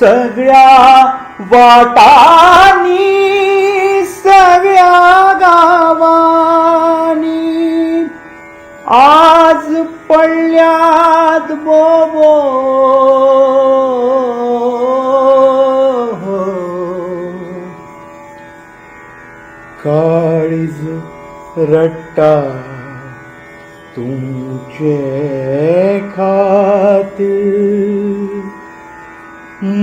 सगळ्या वाटानी सगळ्या गावानी आज पडल्यात बोबो काळीज रट्टा तुमचे खातीर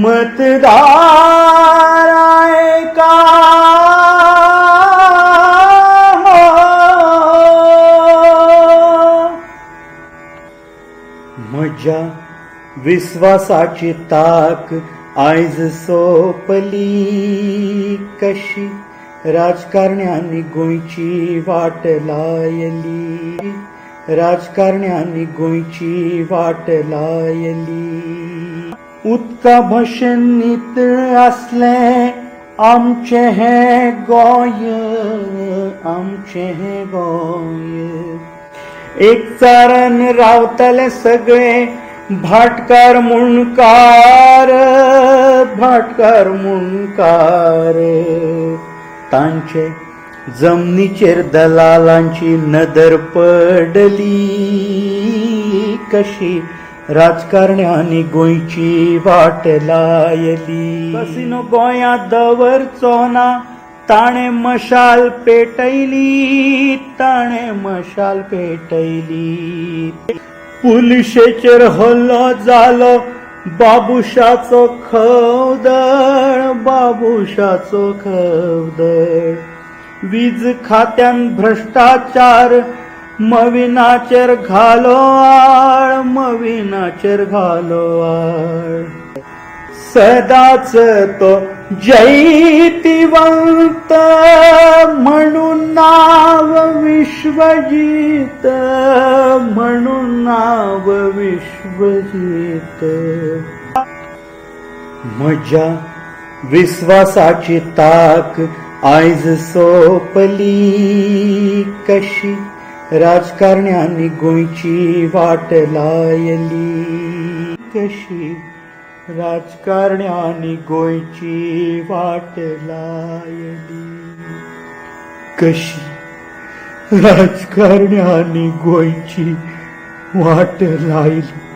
मतदार ऐका म्हज्या विश्वासाची ताक आयज सोंपली कशी राजकारण्यांनी गोंयची वाट लायली राजकारण्यांनी गोंयची वाट लायली उदका भशेन नितळ आसलें आमचें हें गोंय आमचें हें गोंय एक चारान रावतले सगळे भाटकार मुणकार तांचे जमनीचेर दलालांची नदर पडली कशी राजकारण्यांनी गोंयची वाट लायली कसिनो गोंयांत दवरचो ना ताणे मशाल पेटयली पुलिशेचेर हल्लो जालो बाबुशाचो खवदळ वीज खात्यान भ्रष्टाचार मविनाचेर घालो आळ सदाच तो जैतिवंत म्हणून नाव विश्वजीत म्हज्या विश्वासाची ताक आयज सोंपली कशी राजकारण्यांनी गोंयची वाट लायली कशी राजकारण्यांनी गोंयची वाट लायली कशी राजकारण्यांनी गोंयची वाट लायली